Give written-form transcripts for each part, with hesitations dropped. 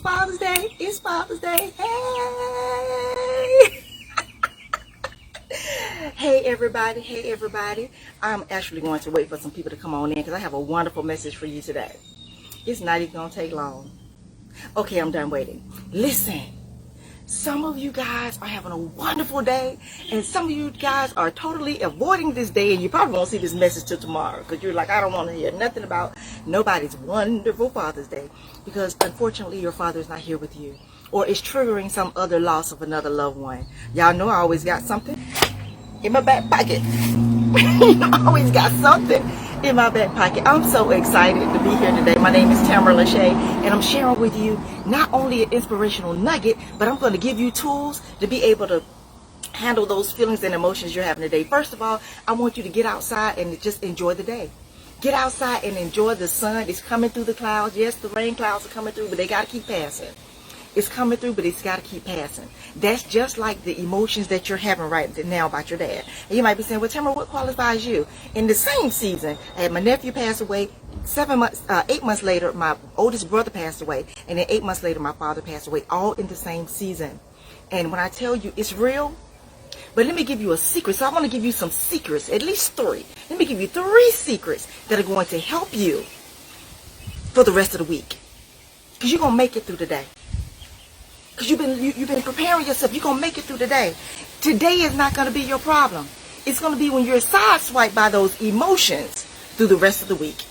Father's Day. It's Father's Day. Hey! Hey everybody, hey everybody. I'm actually going to wait for some people to come on in because I have a wonderful message for you today. It's not even going to take long. Okay, I'm done waiting. Listen, some of you guys are having a wonderful day, and some of you guys are totally avoiding this day, and you probably won't see this message till tomorrow because you're like, I don't want to hear nothing about nobody's wonderful Father's Day because unfortunately your father is not here with you, or it's triggering some other loss of another loved one. Y'all know I always got something in my back pocket. I always got something in my back pocket. I'm so excited to be here today. My name is Tamara Lachey, and I'm sharing with you not only an inspirational nugget, but I'm going to give you tools to be able to handle those feelings and emotions you're having today. First of all, I want you to get outside and just enjoy the day. Get outside and enjoy the sun. It's coming through the clouds. Yes, the rain clouds are coming through, but they got to keep passing. It's coming through, but it's got to keep passing. That's just like the emotions that you're having right now about your dad. And you might be saying, well, Tamara, what qualifies you? In the same season, I had my nephew pass away. 8 months later, my oldest brother passed away. And then 8 months later, my father passed away, all in the same season. And when I tell you it's real, but let me give you a secret. So I want to give you some secrets, at least 3. Let me give you 3 secrets that are going to help you for the rest of the week. Because you're going to make it through the day. Because you've been preparing yourself. You're going to make it through the day. Today is not going to be your problem. It's going to be when you're sideswiped by those emotions through the rest of the week.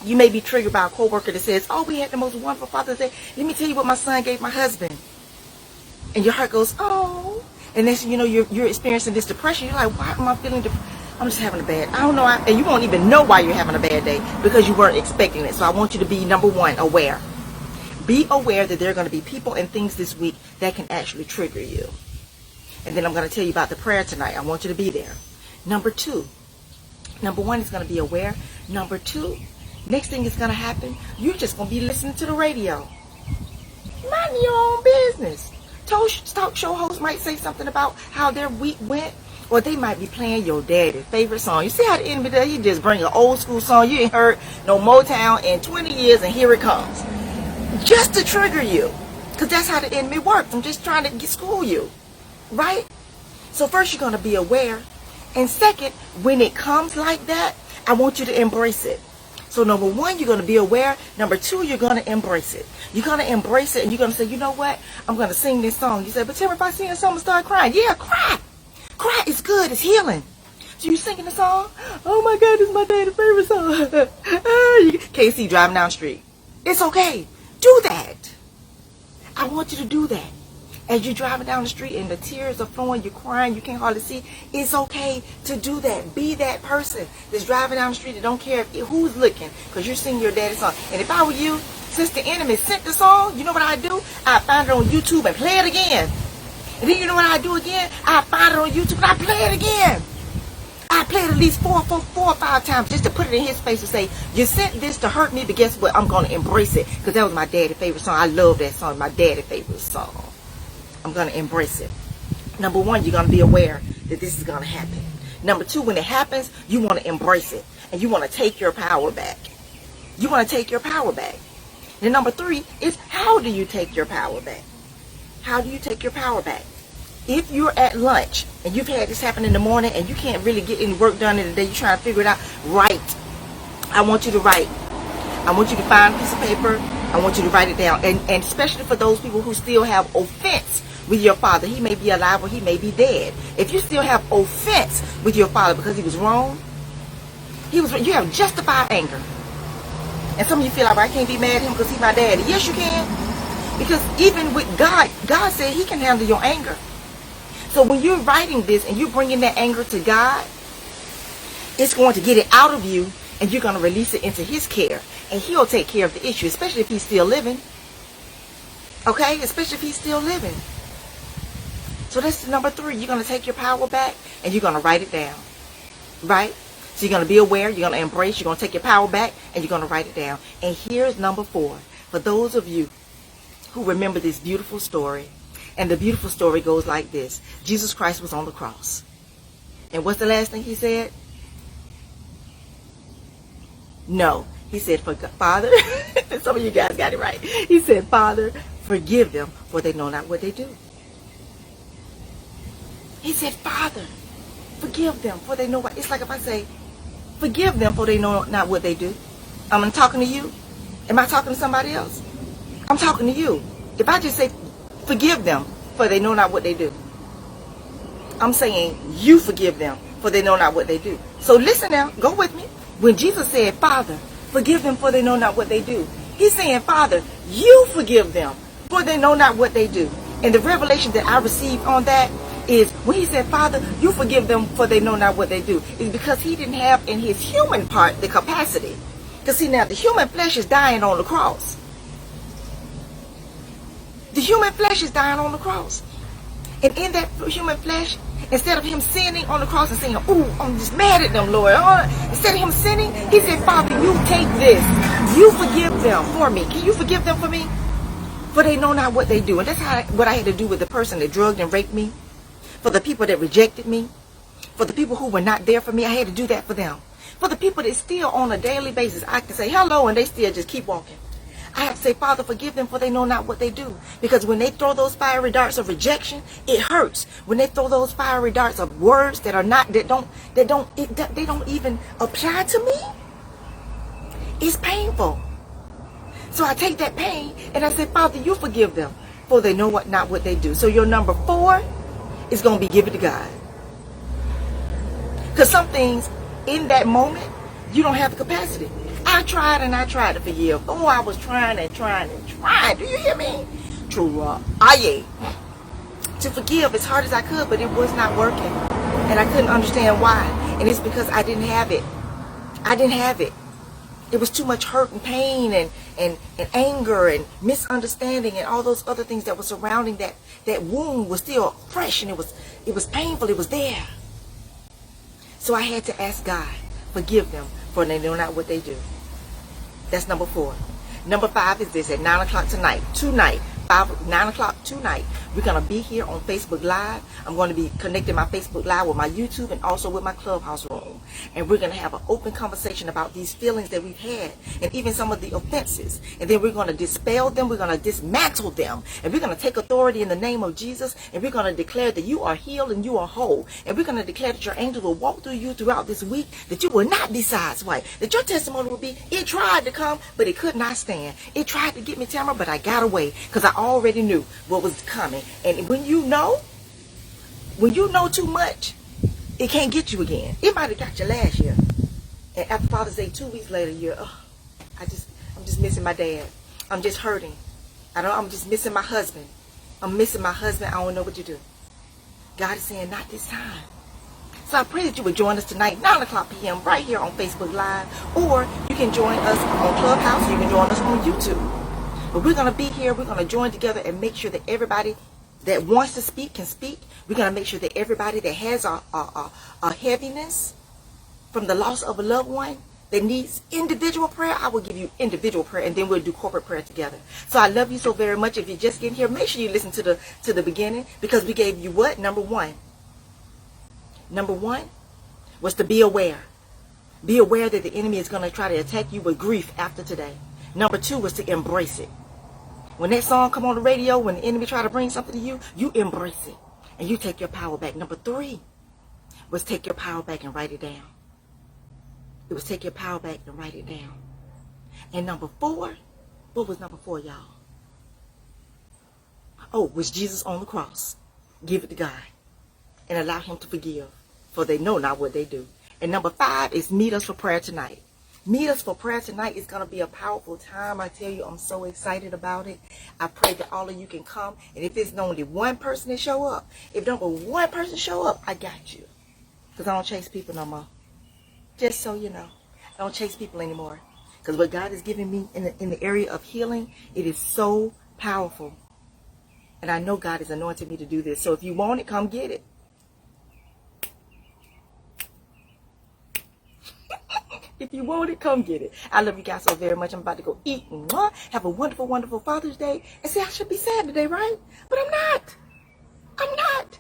You may be triggered by a coworker that says, oh, we had the most wonderful Father's Day. Let me tell you what my son gave my husband. And your heart goes, oh. And then, you know, you're experiencing this depression. You're like, why am I feeling depressed? I'm just having a bad, I don't know. And you won't even know why you're having a bad day because you weren't expecting it. So I want you to be, number 1, aware. Be aware that there are going to be people and things this week that can actually trigger you. And then I'm going to tell you about the prayer tonight. I want you to be there. Number 2. Number 1 is going to be aware. Number 2, next thing is going to happen, you're just going to be listening to the radio. Mind your own business. Talk show hosts might say something about how their week went, or they might be playing your daddy's favorite song. You see how the enemy does? He just bring an old school song. You ain't heard no Motown in 20 years, and here it comes. Just to trigger you. Because that's how the enemy works. I'm just trying to school you. Right? So first you're going to be aware. And second, when it comes like that, I want you to embrace it. So number 1, you're going to be aware. Number 2, you're going to embrace it. You're going to embrace it and you're going to say, you know what? I'm going to sing this song. You say, but Tamara, if I sing a song, I'm going to start crying. Yeah, cry. Cry. It's good. It's healing. So you singing the song? Oh my God, this is my daddy's favorite song. You can't see driving down the street. It's okay. Do that. I want you to do that. As you're driving down the street and the tears are flowing, you're crying, you can't hardly see. It's okay to do that. Be that person that's driving down the street that don't care who's looking because you're singing your daddy's song. And if I were you, since the enemy sent the song, you know what I'd do? I'd find it on YouTube and play it again. And then you know what I'd do again? I'd find it on YouTube and I'd play it again. I played at least 4 or 5 times just to put it in his face and say, you sent this to hurt me, but guess what? I'm going to embrace it because that was my daddy's favorite song. I love that song, my daddy's favorite song. I'm going to embrace it. Number 1, you're going to be aware that this is going to happen. Number 2, when it happens, you want to embrace it and you want to take your power back. You want to take your power back. And number 3 is how do you take your power back? How do you take your power back? If you're at lunch and you've had this happen in the morning and you can't really get any work done in the day, you're trying to figure it out, write. I want you to write. I want you to find a piece of paper. I want you to write it down. And especially for those people who still have offense with your father. He may be alive or he may be dead. If you still have offense with your father because he was wrong, you have justified anger. And some of you feel like, I can't be mad at him because he's my daddy. Yes, you can. Because even with God, God said he can handle your anger. So when you're writing this and you're bringing that anger to God, it's going to get it out of you and you're going to release it into his care. And he'll take care of the issue, especially if he's still living. Okay? Especially if he's still living. So that's number 3. You're going to take your power back and you're going to write it down. Right? So you're going to be aware, you're going to embrace, you're going to take your power back and you're going to write it down. And here's number 4. For those of you who remember this beautiful story. And the beautiful story goes like this. Jesus Christ was on the cross. And what's the last thing he said? No. He said, Father, some of you guys got it right. He said, Father, forgive them, for they know not what they do. He said, Father, forgive them, for they know what. It's like if I say, forgive them, for they know not what they do. I'm talking to you. Am I talking to somebody else? I'm talking to you. If I just say, forgive them, for they know not what they do, I'm saying, you forgive them, for they know not what they do. So listen now, go with me. When Jesus said, Father, forgive them, for they know not what they do, he's saying, Father, you forgive them, for they know not what they do. And the revelation that I received on that is when he said, Father, you forgive them, for they know not what they do, is because he didn't have in his human part the capacity. Because see now, the human flesh is dying on the cross. The human flesh is dying on the cross. And in that human flesh, instead of him sinning on the cross and saying, oh, I'm just mad at them, Lord. Instead of him sinning, he said, Father, you take this. You forgive them for me. Can you forgive them for me? For they know not what they do. And that's what I had to do with the person that drugged and raped me. For the people that rejected me. For the people who were not there for me, I had to do that for them. For the people that still on a daily basis, I can say hello and they still just keep walking. I have to say, Father, forgive them, for they know not what they do. Because when they throw those fiery darts of rejection, it hurts. When they throw those fiery darts of words that are not, they don't even apply to me, it's painful. So I take that pain and I say, Father, you forgive them, for they know not what they do. So your number 4 is going to be give it to God. Because some things in that moment, you don't have the capacity. I tried and I tried to forgive. Oh, I was trying and trying and trying. Do you hear me? True. To forgive as hard as I could, but it was not working. And I couldn't understand why. And it's because I didn't have it. I didn't have it. It was too much hurt and pain and anger and misunderstanding and all those other things that were surrounding that wound was still fresh, and it was painful. It was there. So I had to ask God, forgive them, for they know not what they do. That's number 4. Number 5 is this: at 9 o'clock tonight, 9 o'clock tonight, we're going to be here on Facebook Live. I'm going to be connecting my Facebook Live with my YouTube and also with my Clubhouse room. And we're going to have an open conversation about these feelings that we've had and even some of the offenses. And then we're going to dispel them. We're going to dismantle them. And we're going to take authority in the name of Jesus. And we're going to declare that you are healed and you are whole. And we're going to declare that your angel will walk through you throughout this week, that you will not be sideswiped. That your testimony will be, it tried to come, but it could not stand. It tried to get me, Tamara, but I got away because I already knew what was coming. And when you know too much, it can't get you again. It might have got you last year. And after Father's Day, 2 weeks later, I'm just missing my dad. I'm just hurting. I'm just missing my husband. I'm missing my husband. I don't know what to do. God is saying, not this time. So I pray that you would join us tonight, 9 o'clock p.m. right here on Facebook Live. Or you can join us on Clubhouse. You can join us on YouTube. But we're going to be here. We're going to join together and make sure that everybody that wants to speak can speak. We're going to make sure that everybody that has a heaviness from the loss of a loved one that needs individual prayer, I will give you individual prayer, and then we'll do corporate prayer together. So I love you so very much. If you're just getting here, make sure you listen to the beginning, because we gave you what? Number one was to be aware. Be aware that the enemy is going to try to attack you with grief after today. Number 2 was to embrace it. When that song come on the radio, when the enemy try to bring something to you, you embrace it and you take your power back. Number 3 was take your power back and write it down. It was take your power back and write it down. And number 4, what was number 4, y'all? Oh, was Jesus on the cross. Give it to God and allow him to forgive, for they know not what they do. And number 5 is meet us for prayer tonight. Meet us for prayer tonight. It's going to be a powerful time. I tell you, I'm so excited about it. I pray that all of you can come. And if it's only one person that show up, if don't but one person show up, I got you. Because I don't chase people no more. Just so you know, I don't chase people anymore. Because what God is giving me in the area of healing, it is so powerful. And I know God has anointed me to do this. So if you want it, come get it. If you want it, come get it. I love you guys so very much. I'm about to go eat. Have a wonderful, wonderful Father's Day. And see, I should be sad today, right? But I'm not. I'm not.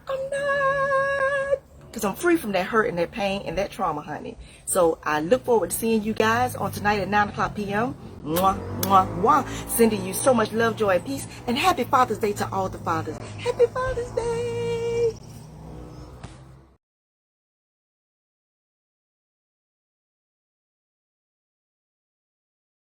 I'm not. Because I'm free from that hurt and that pain and that trauma, honey. So I look forward to seeing you guys on tonight at 9 o'clock p.m. Mwah, mwah, mwah. Sending you so much love, joy, and peace. And happy Father's Day to all the fathers. Happy Father's Day.